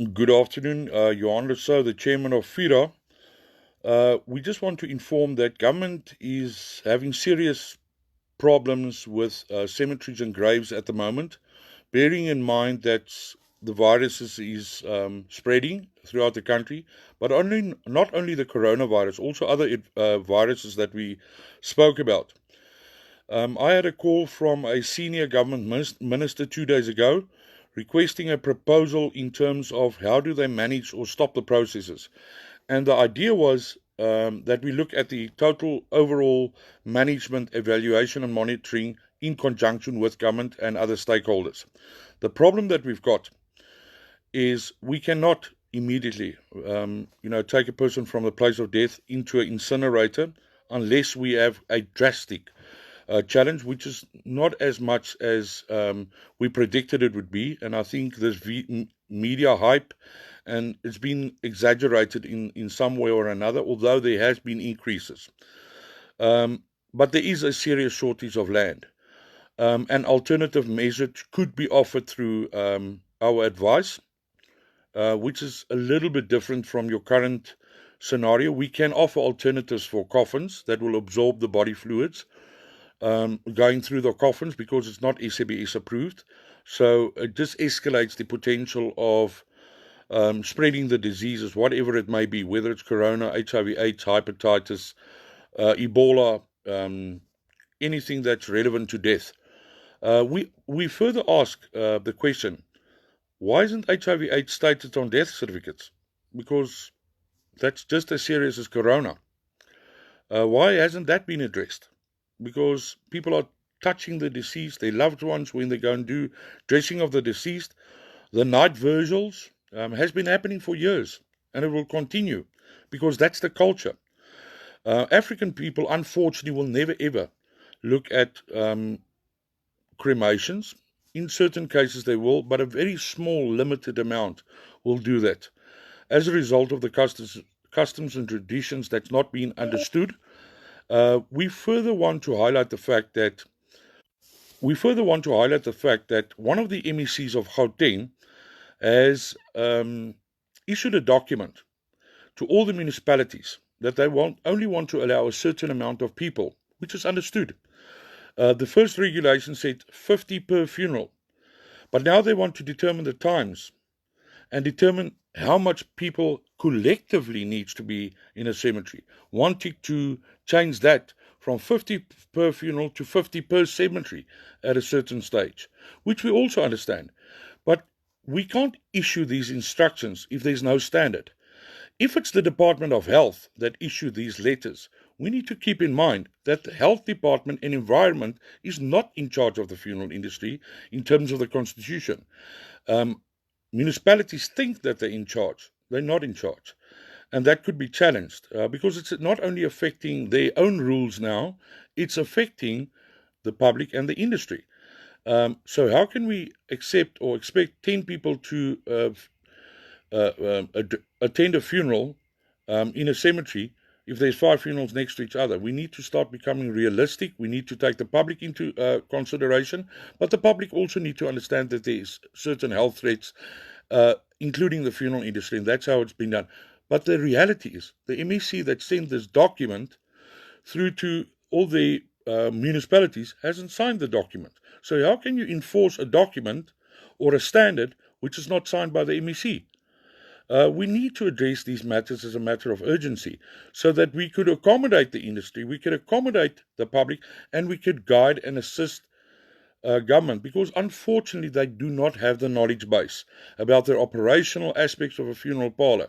Good afternoon, Johan Rousseau, the chairman of Fira. We just want to inform that government is having serious problems with cemeteries and graves at the moment, bearing in mind that the virus is spreading throughout the country, but not only the coronavirus, also other viruses that we spoke about. I had a call from a senior government minister 2 days ago requesting a proposal in terms of how do they manage or stop the processes. And the idea was that we look at the total overall management, evaluation, and monitoring in conjunction with government and other stakeholders. The problem that we've got is we cannot immediately, take a person from the place of death into an incinerator unless we have a drastic challenge, which is not as much as we predicted it would be. And I think this media hype, and it's been exaggerated in some way or another, although there has been increases. But there is a serious shortage of land. An alternative measure could be offered through our advice, which is a little bit different from your current scenario. We can offer alternatives for coffins that will absorb the body fluids going through the coffins because it's not SABS approved. So it just escalates the potential of spreading the diseases, whatever it may be, whether it's corona, HIV/AIDS, hepatitis, Ebola, anything that's relevant to death. We further ask the question, why isn't HIV/AIDS stated on death certificates? Because that's just as serious as corona. Why hasn't that been addressed? Because people are touching the deceased, their loved ones, when they go and do dressing of the deceased. The night vigils has been happening for years, and it will continue because that's the culture. African people, unfortunately, will never ever look at cremations. In certain cases, they will, but a very small, limited amount will do that. As a result of the customs and traditions that's not been understood, we further want to highlight the fact that one of the MECs of Gauteng has issued a document to all the municipalities that they only want to allow a certain amount of people, which is understood. The first regulation said 50 per funeral, but now they want to determine the times and determine how much people collectively needs to be in a cemetery, wanting to change that from 50 per funeral to 50 per cemetery at a certain stage, which we also understand. But we can't issue these instructions if there's no standard. If it's the Department of Health that issue these letters, we need to keep in mind that the Health Department and Environment is not in charge of the funeral industry in terms of the Constitution. Municipalities think that they're in charge. They're not in charge. And that could be challenged because it's not only affecting their own rules now, it's affecting the public and the industry. So how can we accept or expect 10 people to attend a funeral in a cemetery if there's 5 funerals next to each other? We need to start becoming realistic. We need to take the public into consideration, but the public also need to understand that there's certain health threats, including the funeral industry, and that's how it's been done. But the reality is, the MEC that sent this document through to all the municipalities hasn't signed the document. So how can you enforce a document or a standard which is not signed by the MEC? We need to address these matters as a matter of urgency so that we could accommodate the industry, we could accommodate the public, and we could guide and assist government, because unfortunately they do not have the knowledge base about the operational aspects of a funeral parlour.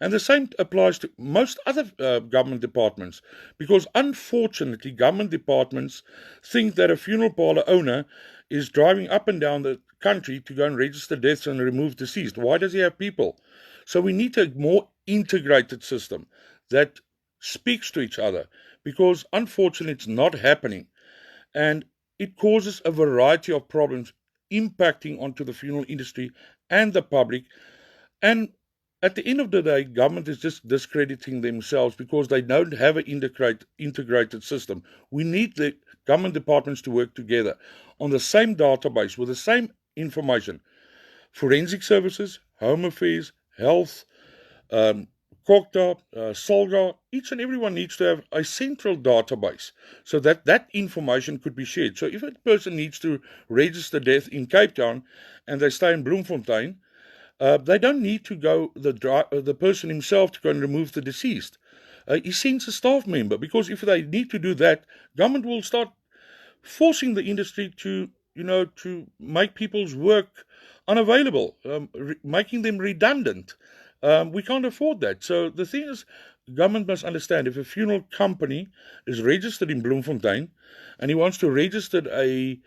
And the same applies to most other government departments, because unfortunately government departments think that a funeral parlour owner is driving up and down the country to go and register deaths and remove deceased. Why does he have people? So we need a more integrated system that speaks to each other, because unfortunately it's not happening. And it causes a variety of problems impacting onto the funeral industry and the public. And at the end of the day, government is just discrediting themselves because they don't have an integrated system. We need the government departments to work together on the same database with the same information. Forensic services, Home Affairs, Health, Kokta, Solga, each and everyone needs to have a central database so that that information could be shared. So if a person needs to register death in Cape Town and they stay in Bloemfontein, they don't need to go, the person himself, to go and remove the deceased. He sends a staff member, because if they need to do that, government will start forcing the industry to, to make people's work unavailable, making them redundant. We can't afford that. So the thing is, government must understand, if a funeral company is registered in Bloemfontein and he wants to register a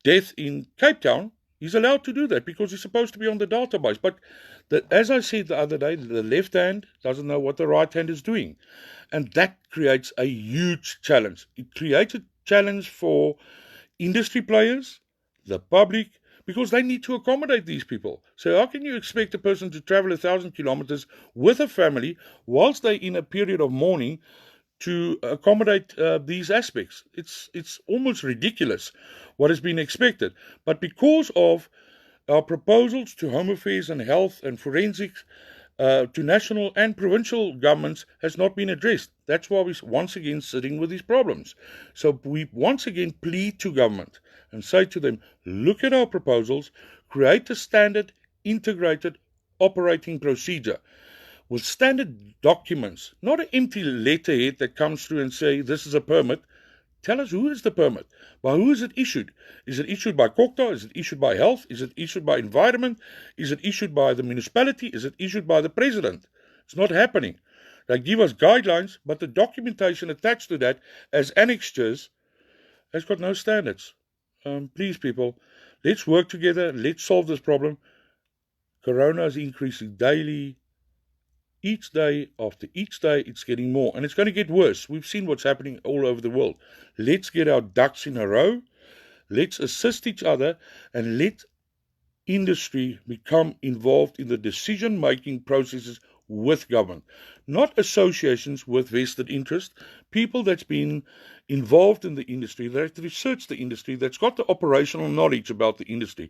death in Cape Town, he's allowed to do that because he's supposed to be on the database. But as I said the other day, the left hand doesn't know what the right hand is doing. And that creates a huge challenge. It creates a challenge for industry players, the public, because they need to accommodate these people. So how can you expect a person to travel 1,000 kilometers with a family whilst they're in a period of mourning to accommodate these aspects? It's almost ridiculous what has been expected. But because of our proposals to Home Affairs and Health and Forensics, to national and provincial governments, has not been addressed. That's why we're once again sitting with these problems. So we once again plead to government and say to them, look at our proposals, create a standard, integrated operating procedure with standard documents, not an empty letterhead that comes through and say, this is a permit. Tell us, who is the permit? By who is it issued? Is it issued by Kokta? Is it issued by Health? Is it issued by Environment? Is it issued by the municipality? Is it issued by the president? It's not happening. They give us guidelines, but the documentation attached to that as annexures has got no standards. Please, people, let's work together. Let's solve this problem. Corona is increasing daily. Each day after each day, it's getting more, and it's going to get worse. We've seen what's happening all over the world. Let's get our ducks in a row. Let's assist each other, and let industry become involved in the decision-making processes with government, not associations with vested interest, people that's been involved in the industry, that researched the industry, that's got the operational knowledge about the industry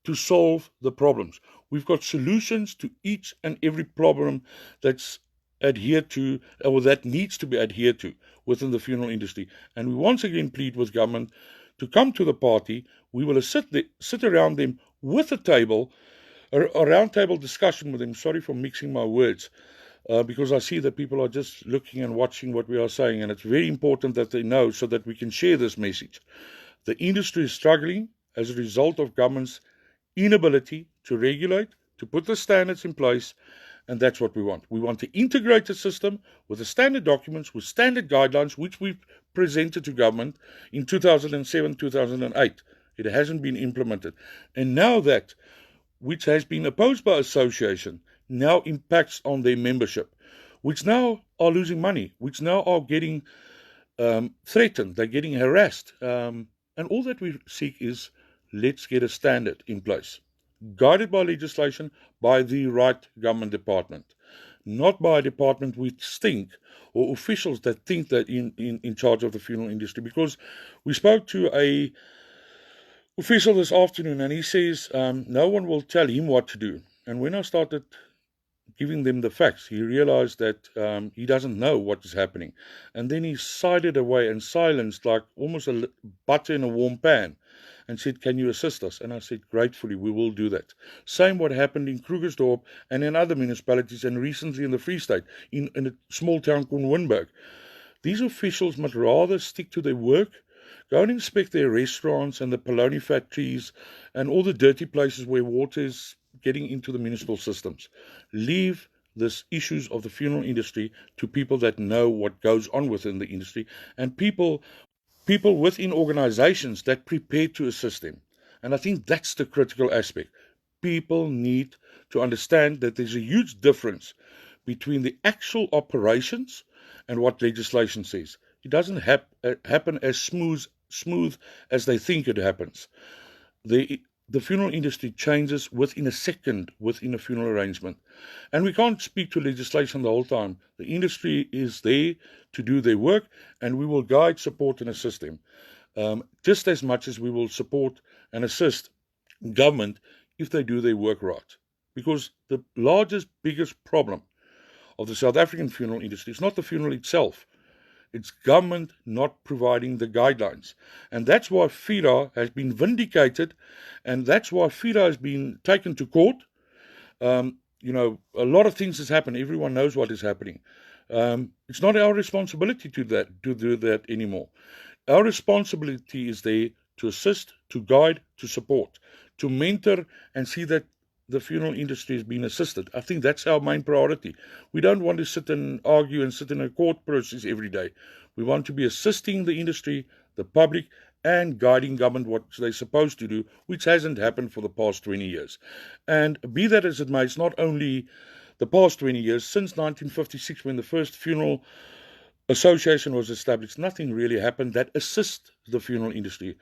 to solve the problems. We've got solutions to each and every problem that's adhered to, or that needs to be adhered to within the funeral industry. And we once again plead with government to come to the party. We will sit around them with a table, a round table discussion with them. Sorry for mixing my words, because I see that people are just looking and watching what we are saying, and it's very important that they know so that we can share this message. The industry is struggling as a result of government's inability to regulate, to put the standards in place, and that's what we want. We want to integrate the system with the standard documents, with standard guidelines, which we've presented to government in 2007, 2008. It hasn't been implemented. And now that, which has been opposed by association, now impacts on their membership, which now are losing money, which now are getting threatened, they're getting harassed. And all that we seek is, let's get a standard in place, guided by legislation, by the right government department, not by a department which think, or officials that think that in charge of the funeral industry. Because we spoke to a official this afternoon, and he says no one will tell him what to do. And when I started giving them the facts, he realized that he doesn't know what is happening. And then he sided away and silenced, like almost a butter in a warm pan, and said, can you assist us? And I said, gratefully, we will do that. Same what happened in Krugersdorp and in other municipalities, and recently in the Free State, in a small town called Winburg. These officials must rather stick to their work, go and inspect their restaurants and the polony factories and all the dirty places where water is getting into the municipal systems. Leave this issues of the funeral industry to people that know what goes on within the industry, and people within organizations that prepare to assist them. And I think that's the critical aspect. People need to understand that there's a huge difference between the actual operations and what legislation says. It doesn't happen as smooth as they think it happens. The funeral industry changes within a second within a funeral arrangement. And we can't speak to legislation the whole time. The industry is there to do their work, and we will guide, support, and assist them. Just as much as we will support and assist government if they do their work right. because the largest, biggest problem of the South African funeral industry is not the funeral itself. It's government not providing the guidelines. And that's why Fira has been vindicated, and that's why Fira has been taken to court. A lot of things has happened. Everyone knows what is happening. It's not our responsibility to do that anymore. Our responsibility is there to assist, to guide, to support, to mentor, and see that the funeral industry is being assisted. I think that's our main priority. We don't want to sit and argue and sit in a court process every day. We want to be assisting the industry, the public, and guiding government what they're supposed to do, which hasn't happened for the past 20 years. And be that as it may, it's not only the past 20 years. Since 1956, when the first funeral association was established, nothing really happened that assists the funeral industry.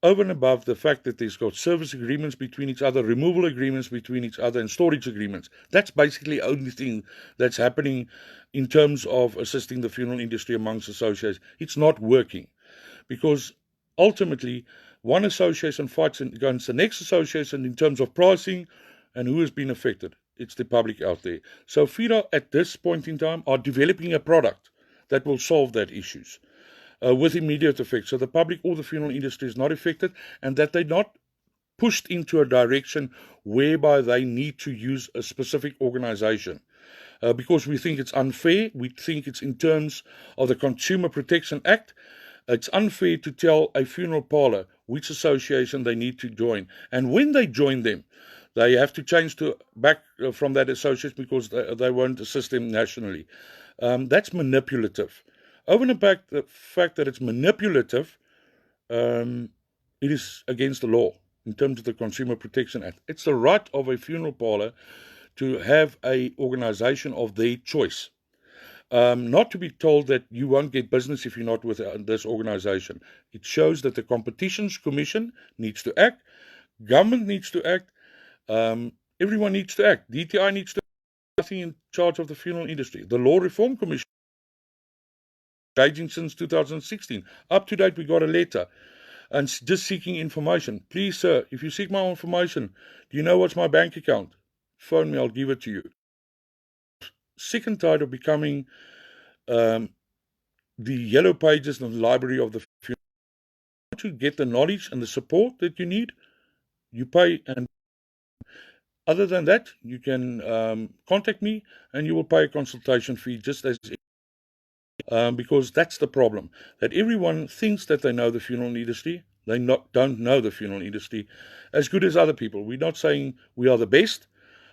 Over and above the fact that there's got service agreements between each other, removal agreements between each other, and storage agreements. That's basically the only thing that's happening in terms of assisting the funeral industry amongst associations. It's not working, because ultimately one association fights against the next association in terms of pricing and who has been affected. It's the public out there. So Fira at this point in time are developing a product that will solve that issues with immediate effect. So the public or the funeral industry is not affected, and that they're not pushed into a direction whereby they need to use a specific organization. Because we think it's unfair. We think it's in terms of the Consumer Protection Act. It's unfair to tell a funeral parlour which association they need to join. And when they join them, they have to change back from that association because they won't assist them nationally. That's manipulative. Over and above the fact that it's manipulative, it is against the law in terms of the Consumer Protection Act. It's the right of a funeral parlour to have an organisation of their choice. Not to be told that you won't get business if you're not with this organisation. It shows that the Competitions Commission needs to act, government needs to act, everyone needs to act. DTI needs to act. Nothing in charge of the funeral industry. The Law Reform Commission, engaging since 2016. Up to date, we got a letter and just seeking information. Please, sir, if you seek my information, do you know what's my bank account? Phone me, I'll give it to you. Sick and tired of becoming the yellow pages in the library of the funeral. To get the knowledge and the support that you need, you pay, and other than that, you can contact me and you will pay a consultation fee just as because that's the problem, that everyone thinks that they know the funeral industry. They don't know the funeral industry as good as other people. We're not saying we are the best,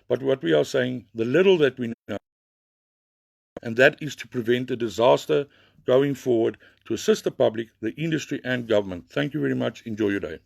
but what we are saying, the little that we know, and that is to prevent a disaster going forward, to assist the public, the industry, and government. Thank you very much. Enjoy your day.